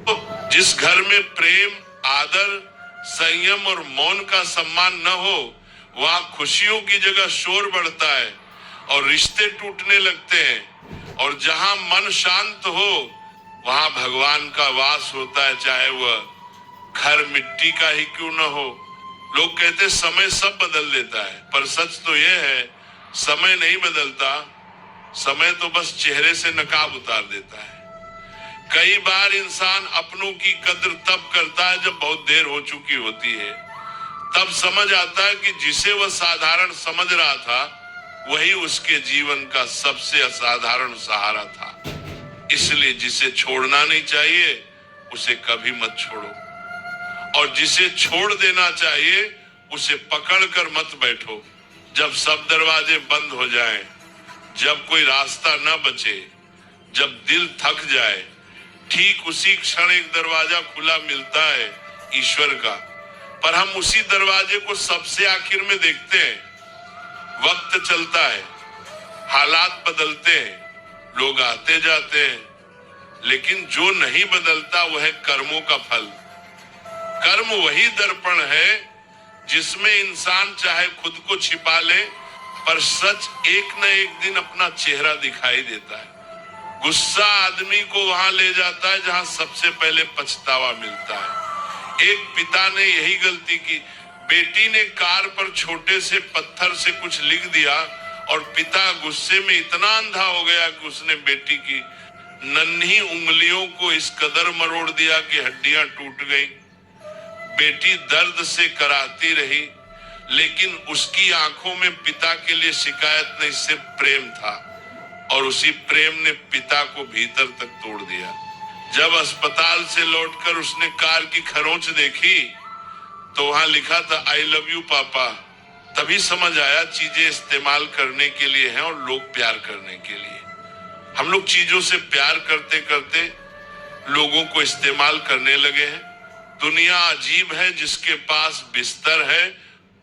तो जिस घर में प्रेम, आदर, संयम और मौन का सम्मान न हो, वहां खुशियों की जगह शोर बढ़ता है और रिश्ते टूटने लगते हैं। और जहां मन शांत हो, वहां भगवान का वास होता है, चाहे वह घर मिट्टी का ही क्यों न हो। लोग कहते समय सब बदल देता है, पर सच तो यह है समय नहीं बदलता, समय तो बस चेहरे से नकाब उतार देता है। कई बार इंसान अपनों की कद्र तब करता है जब बहुत देर हो चुकी होती है। तब समझ आता है कि जिसे वह साधारण समझ रहा था, वही उसके जीवन का सबसे असाधारण सहारा था। इसलिए जिसे छोड़ना नहीं चाहिए, उसे कभी मत छोड़ो, और जिसे छोड़ देना चाहिए, उसे पकड़कर मत बैठो। जब सब दरवाजे बंद हो जाएं, जब कोई रास्ता न बचे, जब दिल थक जाए, ठीक उसी क्षण एक दरवाजा खुला मिलता है, ईश्वर का। पर हम उसी दरवाजे को सबसे आखिर में देखते हैं। वक्त चलता है, हालात बदलते हैं, लोग आते जाते हैं, लेकिन जो नहीं बदलता वह है कर्मों का फल। कर्म वही दर्पण है जिसमें इंसान चाहे खुद को छिपा ले, पर सच एक न एक दिन अपना चेहरा दिखाई देता है। गुस्सा आदमी को वहां ले जाता है जहां सबसे पहले पछतावा मिलता है। एक पिता ने यही गलती की। बेटी ने कार पर छोटे से पत्थर से कुछ लिख दिया और पिता गुस्से में इतना अंधा हो गया कि उसने बेटी की नन्ही उंगलियों को इस कदर मरोड़ दिया कि हड्डियां टूट गई। बेटी दर्द से कराती रही, लेकिन उसकी आंखों में पिता के लिए शिकायत नहीं, सिर्फ प्रेम था, और उसी प्रेम ने पिता को भीतर तक तोड़ दिया। जब अस्पताल से लौटकर उसने कार की खरोंच देखी तो वहां लिखा था आई लव यू पापा। तभी समझ आया चीजें इस्तेमाल करने के लिए हैं और लोग प्यार करने के लिए। हम लोग चीजों से प्यार करते करते लोगों को इस्तेमाल करने लगे हैं। दुनिया अजीब है, जिसके पास बिस्तर है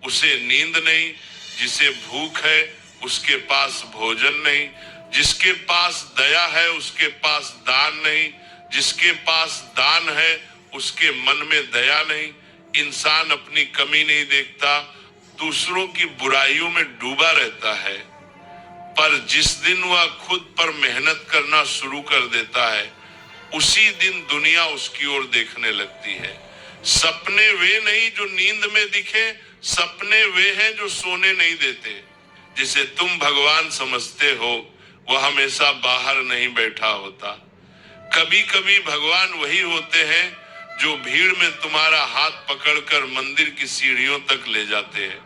उसे नींद नहीं, जिसे भूख है उसके पास भोजन नहीं, जिसके पास दया है उसके पास दान नहीं, जिसके पास दान है उसके मन में दया नहीं। इंसान अपनी कमी नहीं देखता, दूसरों की बुराइयों में डूबा रहता है, पर जिस दिन वह खुद पर मेहनत करना शुरू कर देता है, उसी दिन दुनिया उसकी ओर देखने लगती है। सपने वे नहीं जो नींद में दिखे, सपने वे हैं जो सोने नहीं देते। जिसे तुम भगवान समझते हो, वह हमेशा बाहर नहीं बैठा होता। कभी कभी भगवान वही होते हैं जो भीड़ में तुम्हारा हाथ पकड़कर मंदिर की सीढ़ियों तक ले जाते हैं।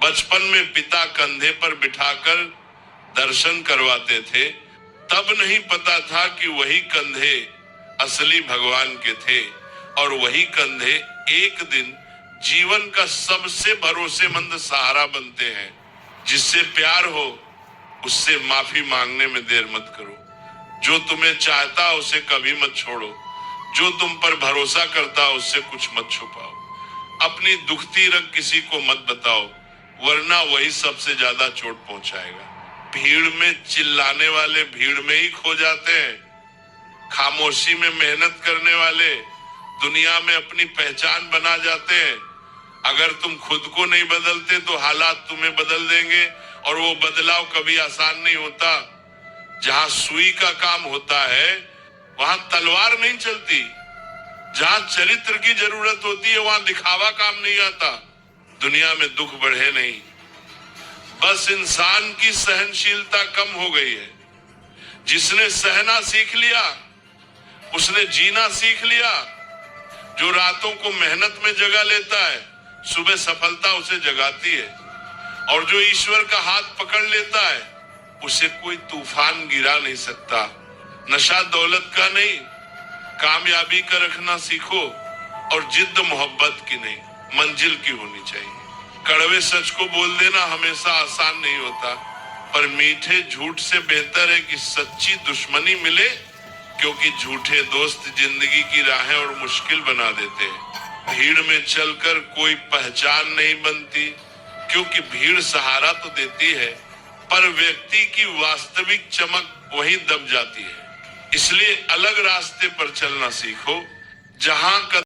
बचपन में पिता कंधे पर बिठाकर दर्शन करवाते थे, तब नहीं पता था कि वही कंधे असली भगवान के थे, और वही कंधे एक दिन जीवन का सबसे भरोसेमंद सहारा बनते हैं। जिससे प्यार हो उससे माफी मांगने में देर मत करो। जो तुम्हें चाहता उसे कभी मत छोड़ो। जो तुम पर भरोसा करता उससे कुछ मत छुपाओ। अपनी दुखती रग किसी को मत बताओ, वरना वही सबसे ज्यादा चोट पहुंचाएगा। भीड़ में चिल्लाने वाले भीड़ में ही खो जाते हैं। खामोशी में मेहनत करने वाले दुनिया में अपनी पहचान बना जाते हैं। अगर तुम खुद को नहीं बदलते तो हालात तुम्हें बदल देंगे, और वो बदलाव कभी आसान नहीं होता। जहां सुई का काम होता है वहां तलवार नहीं चलती। जहां चरित्र की जरूरत होती है वहां दिखावा काम नहीं आता। दुनिया में दुख बढ़े नहीं, बस इंसान की सहनशीलता कम हो गई है। जिसने सहना सीख लिया उसने जीना सीख लिया। जो रातों को मेहनत में जगा लेता है, सुबह सफलता उसे जगाती है। और जो ईश्वर का हाथ पकड़ लेता है, उसे कोई तूफान गिरा नहीं सकता। नशा दौलत का नहीं, कामयाबी का रखना सीखो, और जिद्द मोहब्बत की नहीं, मंजिल की होनी चाहिए। कड़वे सच को बोल देना हमेशा आसान नहीं होता, पर मीठे झूठ से बेहतर है कि सच्ची दुश्मनी मिले, क्योंकि झूठे दोस्त जिंदगी की राहें और मुश्किल बना देते हैं। भीड़ में चलकर कोई पहचान नहीं बनती, क्योंकि भीड़ सहारा तो देती है, पर व्यक्ति की वास्तविक चमक वहीं दब जाती है। इसलिए अलग रास्ते पर चलना सीखो, जहां